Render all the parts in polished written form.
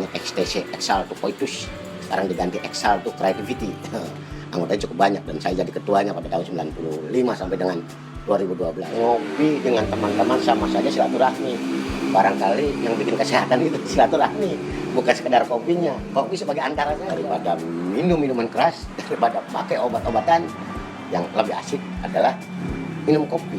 namanya XTC, Exalto Coitus, sekarang diganti Exalto Creativity. Anggotanya cukup banyak dan saya jadi ketuanya pada tahun 95 sampai dengan 2012. Ngopi dengan teman-teman sama saja silaturahmi. Barangkali yang bikin kesehatan itu silaturahmi, bukan sekedar kopinya. Kopi sebagai antara daripada minum minuman keras, daripada pakai obat-obatan, yang lebih asik adalah minum kopi.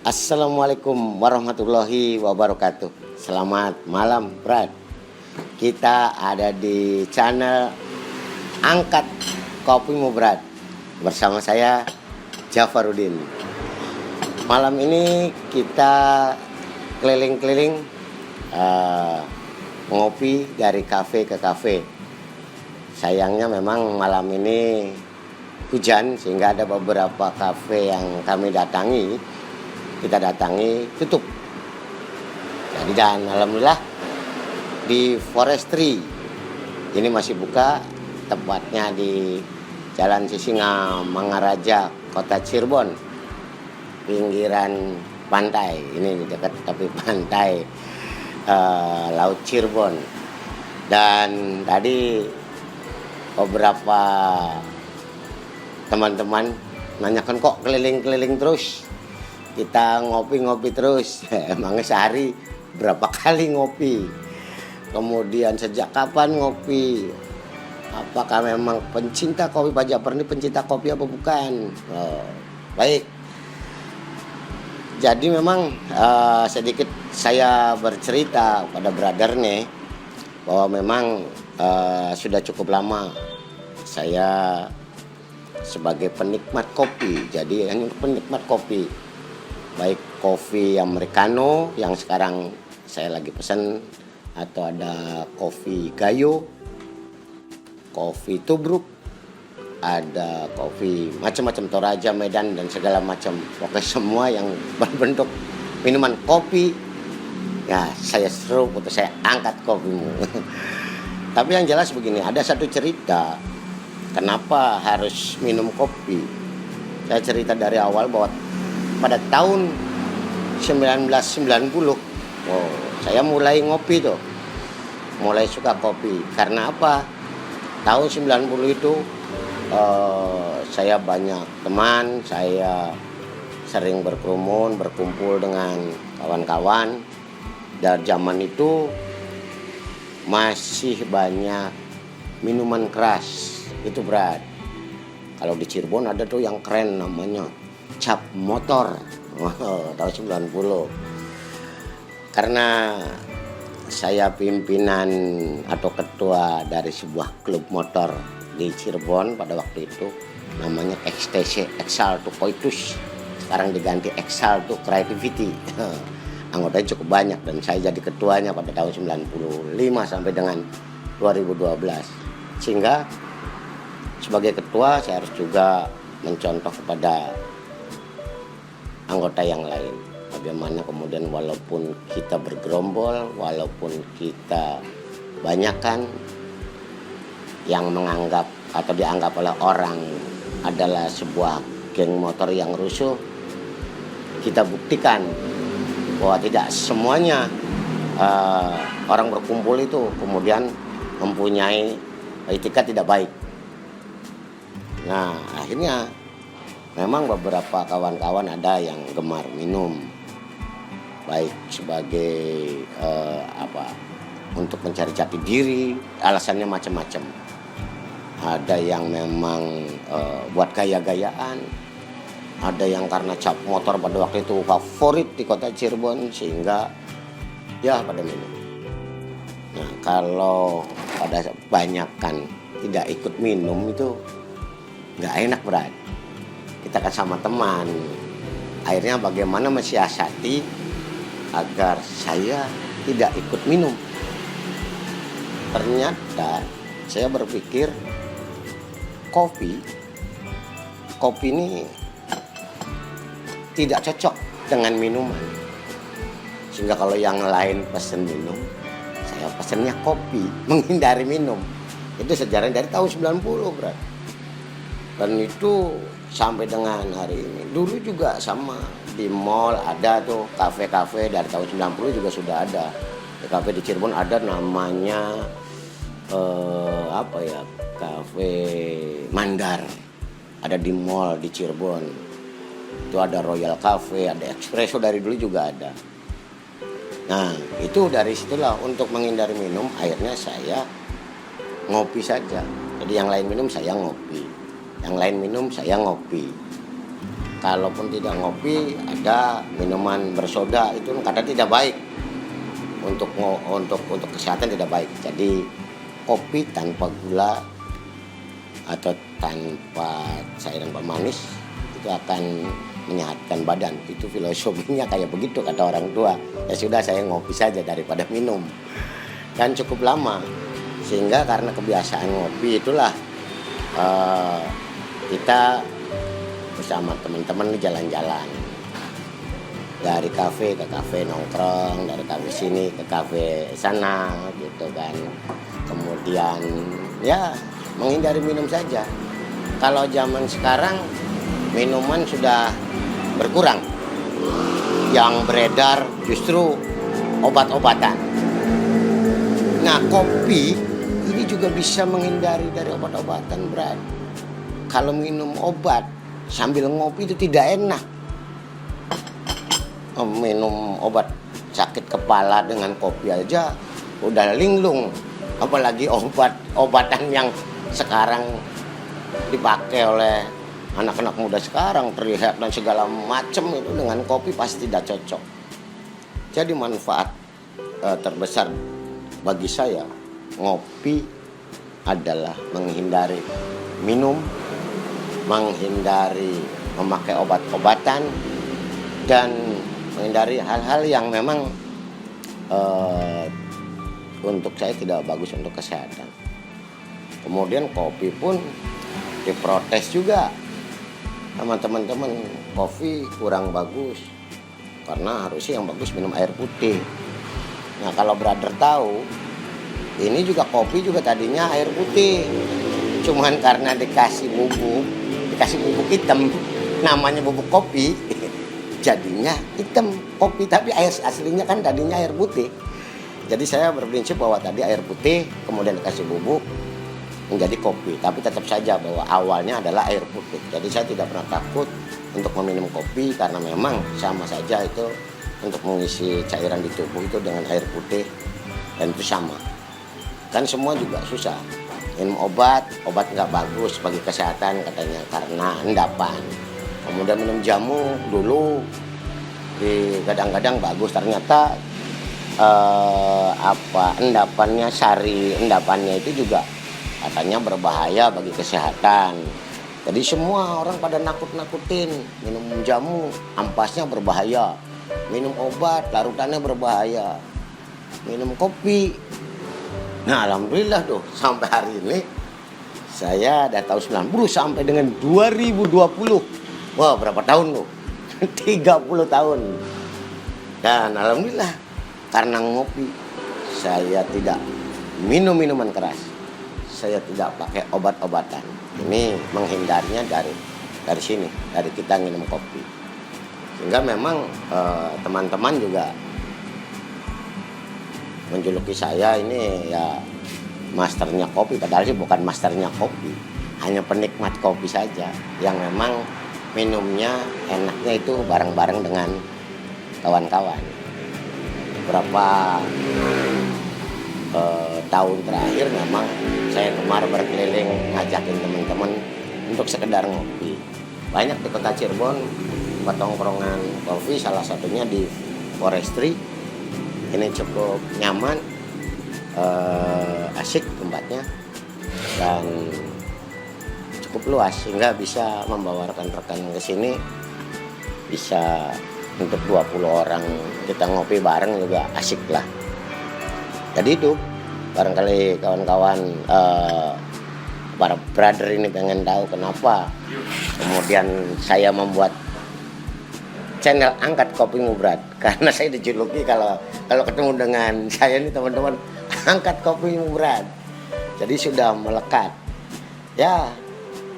Assalamualaikum warahmatullahi wabarakatuh. Selamat malam, Brad. Kita ada di channel Angkat Kopimu, Brad. Bersama saya, Jafarudin. Malam ini kita keliling-keliling ngopi dari kafe ke kafe. Sayangnya memang malam ini hujan, sehingga ada beberapa kafe yang kita datangi tutup. Jadi dan alhamdulillah di Forestry ini masih buka, tepatnya di Jalan Sisinga Mangaraja, Kota Cirebon, pinggiran pantai. Ini dekat tapi pantai Laut Cirebon. Dan tadi beberapa teman-teman nanyakan, kok keliling-keliling terus, kita ngopi-ngopi terus. Emangnya sehari berapa kali ngopi? Kemudian sejak kapan ngopi? Apakah memang pencinta kopi? Pak Jafar ini pencinta kopi apa bukan? Baik. Jadi memang sedikit saya bercerita pada brother nih, bahwa memang sudah cukup lama saya sebagai penikmat kopi. Jadi hanya penikmat kopi, baik kopi americano yang sekarang saya lagi pesan, atau ada kopi gayo, kopi tubruk, ada kopi macam-macam, Toraja, Medan, dan segala macam. Pokoknya semua yang berbentuk minuman kopi, ya saya seru atau saya angkat kopimu. Tapi yang jelas begini, ada satu cerita kenapa harus minum kopi. Saya cerita dari awal bahwa pada tahun 1990, saya mulai ngopi tuh, mulai suka kopi. Karena apa? Tahun 90 itu saya banyak teman, saya sering berkerumun, berkumpul dengan kawan-kawan. Dan zaman itu masih banyak minuman keras, itu berat. Kalau di Cirebon ada tuh yang keren namanya cap motor, tahun 90. Karena saya pimpinan atau ketua dari sebuah klub motor di Cirebon pada waktu itu, namanya XTC, Exalto Coitus, sekarang diganti Exalto Creativity. Anggotanya cukup banyak dan saya jadi ketuanya pada tahun 95 sampai dengan 2012. Sehingga sebagai ketua saya harus juga mencontoh kepada anggota yang lain, bagaimana kemudian walaupun kita bergerombol, walaupun kita banyakkan, yang menganggap atau dianggap oleh orang adalah sebuah geng motor yang rusuh, kita buktikan bahwa tidak semuanya orang berkumpul itu kemudian mempunyai etikat tidak baik. Nah, akhirnya memang beberapa kawan-kawan ada yang gemar minum, baik sebagai untuk mencari jati diri, alasannya macam-macam. Ada yang memang buat gaya-gayaan, ada yang karena cap motor pada waktu itu favorit di kota Cirebon, sehingga ya pada minum. Nah, kalau pada banyakan tidak ikut minum itu nggak enak, berat. Kita kan sama teman. Akhirnya bagaimana mensiasati agar saya tidak ikut minum. Ternyata saya berpikir kopi ini tidak cocok dengan minuman. Sehingga kalau yang lain pesen minum, saya pesennya kopi, menghindari minum. Itu sejarahnya dari tahun 90, berat. Dan itu sampai dengan hari ini. Dulu juga sama, di mall ada tuh kafe-kafe dari tahun 90 juga sudah ada. Di kafe di Cirebon ada namanya Kafe Mandar. Ada di mall di Cirebon. Itu ada Royal Cafe, ada Espresso dari dulu juga ada. Nah, itu dari situlah untuk menghindari minum, akhirnya saya ngopi saja. Jadi yang lain minum saya ngopi. Yang lain minum saya ngopi. Kalaupun tidak ngopi, ada minuman bersoda itu kata tidak baik. Untuk kesehatan tidak baik. Jadi kopi tanpa gula atau tanpa cairan pemanis itu akan menyehatkan badan. Itu filosofinya kayak begitu kata orang tua. Ya sudah, saya ngopi saja daripada minum. Dan cukup lama. Sehingga karena kebiasaan ngopi itulah kita bersama teman-teman jalan-jalan. Dari kafe ke kafe nongkrong, dari kafe sini ke kafe sana gitu kan. Kemudian ya menghindari minum saja. Kalau zaman sekarang minuman sudah berkurang. Yang beredar justru obat-obatan. Nah, kopi ini juga bisa menghindari dari obat-obatan, Brad. Kalau minum obat sambil ngopi itu tidak enak. Minum obat sakit kepala dengan kopi aja udah linglung. Apalagi obatan yang sekarang dipakai oleh anak-anak muda sekarang, terlihat dan segala macam itu dengan kopi pasti tidak cocok. Jadi manfaat terbesar bagi saya ngopi adalah menghindari minum, menghindari memakai obat-obatan, dan menghindari hal-hal yang memang untuk saya tidak bagus untuk kesehatan. Kemudian kopi pun diprotes juga sama teman-teman, kopi kurang bagus karena harusnya yang bagus minum air putih. Nah, kalau brother tahu, ini juga kopi juga tadinya air putih, cuman karena dikasih bubuk hitam, namanya bubuk kopi, jadinya hitam kopi, tapi air aslinya kan tadinya air putih. Jadi saya berprinsip bahwa tadi air putih kemudian dikasih bubuk menjadi kopi, tapi tetap saja bahwa awalnya adalah air putih. Jadi saya tidak pernah takut untuk meminum kopi karena memang sama saja itu untuk mengisi cairan di tubuh itu dengan air putih, dan itu sama. Kan semua juga susah. Minum obat nggak bagus bagi kesehatan katanya karena endapan. Kemudian minum jamu dulu kadang-kadang bagus, ternyata endapannya, sari endapannya itu juga katanya berbahaya bagi kesehatan. Jadi semua orang pada nakut-nakutin minum jamu, ampasnya berbahaya. Minum obat, larutannya berbahaya. Minum kopi. Nah, alhamdulillah tuh sampai hari ini saya dari tahun 90 sampai dengan 2020. Wah, berapa tahun tuh? 30 tahun. Dan alhamdulillah karena ngopi saya tidak minum minuman keras. Saya tidak pakai obat-obatan. Ini menghindarinya dari sini, dari kita minum kopi. Sehingga memang teman-teman juga menjuluki saya ini ya masternya kopi, padahal sih bukan masternya kopi, hanya penikmat kopi saja yang memang minumnya enaknya itu bareng-bareng dengan kawan-kawan. Beberapa tahun terakhir memang saya kemarin berkeliling ngajakin teman-teman untuk sekedar ngopi. Banyak di kota Cirebon tongkrongan kopi, salah satunya di Forestry. Ini cukup nyaman, asik tempatnya, dan cukup luas sehingga bisa membawa rekan-rekan ke sini. Bisa untuk 20 orang kita ngopi bareng juga asik lah. Jadi itu barangkali kawan-kawan para brother ini pengen tahu kenapa kemudian saya membuat channel Angkat Kopimu Brad, karena saya dijuluki kalau ketemu dengan saya ini teman-teman, Angkat Kopimu Brad. Jadi sudah melekat. Ya,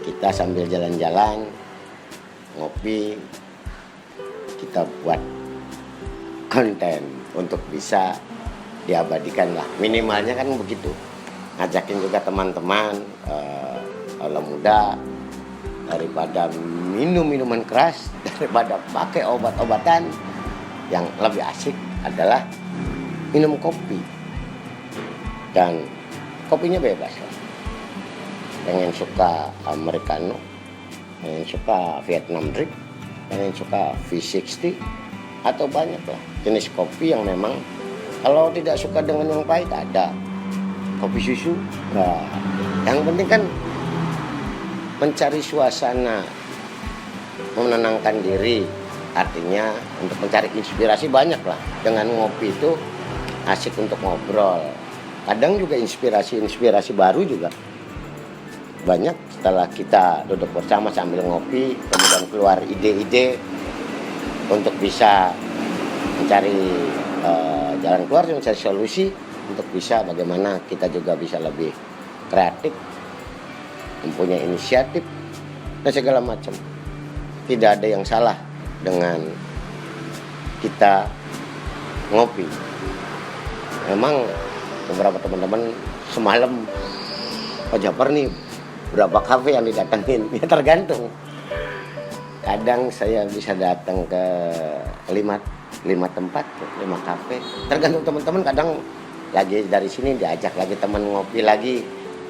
kita sambil jalan-jalan ngopi, kita buat konten untuk bisa diabadikan lah, minimalnya kan begitu. Ngajakin juga teman-teman kalau muda, daripada minum minuman keras, daripada pakai obat-obatan, yang lebih asik adalah minum kopi. Dan kopinya bebas lah. Pengen suka Americano, pengen suka Vietnam drip, pengen suka V60, atau banyak lah jenis kopi yang memang kalau tidak suka dengan yang pahit ada kopi susu. Nah, yang penting kan mencari suasana, menenangkan diri. Artinya untuk mencari inspirasi banyak lah. Dengan ngopi itu asik untuk ngobrol. Kadang juga inspirasi baru juga banyak setelah kita duduk bersama sambil ngopi, kemudian keluar ide-ide untuk bisa mencari jalan keluar, mencari solusi untuk bisa bagaimana kita juga bisa lebih kreatif, mempunyai inisiatif dan segala macam. Tidak ada yang salah dengan kita ngopi. Memang beberapa teman-teman semalam, Pak Japar nih berapa kafe yang didatengin, ya tergantung. Kadang saya bisa datang ke 5 tempat, 5 kafe. Tergantung teman-teman, kadang lagi dari sini diajak lagi teman ngopi lagi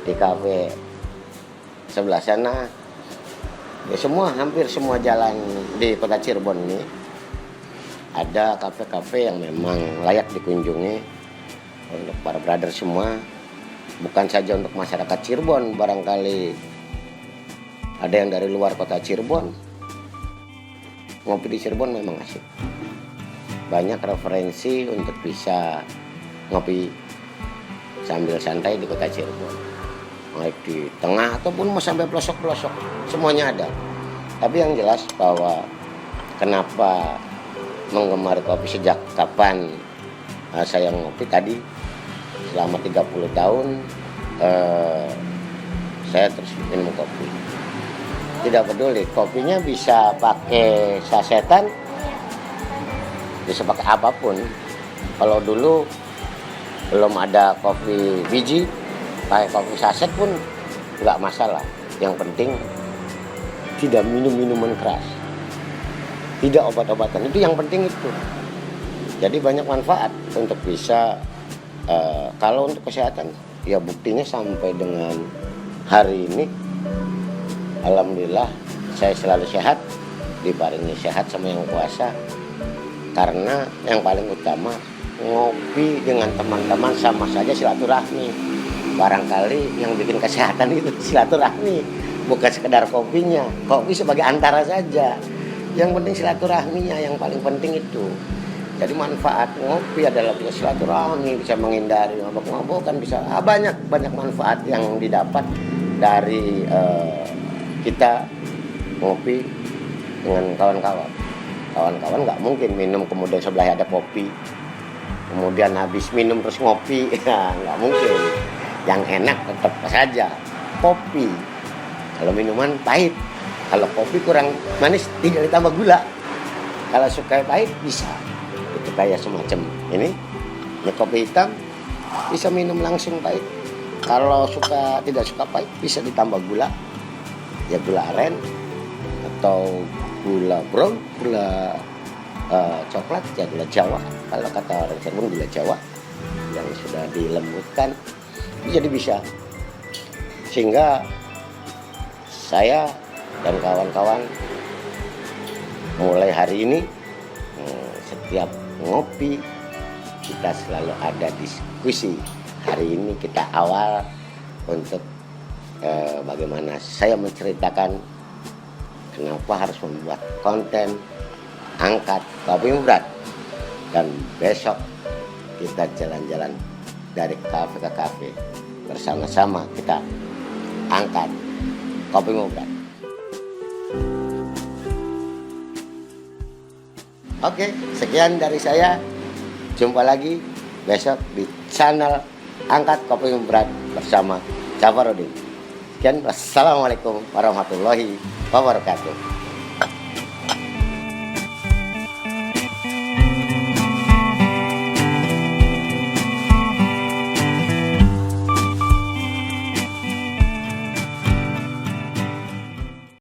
di kafe sebelah sana. Ya hampir semua jalan di kota Cirebon ini ada kafe-kafe yang memang layak dikunjungi untuk para brother semua. Bukan saja untuk masyarakat Cirebon, barangkali ada yang dari luar kota Cirebon. Ngopi di Cirebon memang asik. Banyak referensi untuk bisa ngopi sambil santai di kota Cirebon. Baik di tengah ataupun mau sampai pelosok-pelosok, semuanya ada. Tapi yang jelas bahwa kenapa menggemari kopi, sejak kapan saya ngopi tadi, selama 30 tahun saya terus minum kopi. Tidak peduli kopinya bisa pakai sasetan, bisa pakai apapun. Kalau dulu belum ada kopi biji, pakai kopi saset pun nggak masalah. Yang penting tidak minum minuman keras, tidak obat-obatan. Itu yang penting itu. Jadi banyak manfaat untuk bisa kalau untuk kesehatan. Ya buktinya sampai dengan hari ini, alhamdulillah saya selalu sehat, dibarengi sehat sama yang kuasa. Karena yang paling utama, ngopi dengan teman-teman sama saja silaturahmi. Barangkali yang bikin kesehatan itu silaturahmi, bukan sekedar kopinya. Kopi sebagai antara saja. Yang penting silaturahminya yang paling penting itu. Jadi manfaat ngopi adalah bisa silaturahmi, bisa menghindari mabok-mabokan, bisa banyak manfaat yang didapat dari kita ngopi dengan kawan-kawan. Kawan-kawan nggak mungkin minum kemudian sebelah ada kopi, kemudian habis minum terus ngopi, ya nggak mungkin. Yang enak tetap saja kopi. Kalau minuman pahit, kalau kopi kurang manis tidak ditambah gula. Kalau suka pahit bisa. Itu kayak semacam ini kopi hitam, bisa minum langsung pahit. Kalau tidak suka pahit, bisa ditambah gula, ya gula aren atau gula brown, gula coklat, ya gula Jawa. Kalau kata orang Cirebon gula Jawa yang sudah dilembutkan, jadi bisa. Sehingga saya dan kawan-kawan mulai hari ini setiap ngopi kita selalu ada diskusi. Hari ini kita awal untuk bagaimana saya menceritakan kenapa harus membuat konten angkat kopi berat, dan besok kita jalan-jalan dari kafe ke kafe bersama-sama, kita angkat kopi berat. Oke, sekian dari saya. Jumpa lagi besok di channel Angkat Kopi Berat bersama Jafarudin. Sekian, wassalamualaikum warahmatullahi wabarakatuh.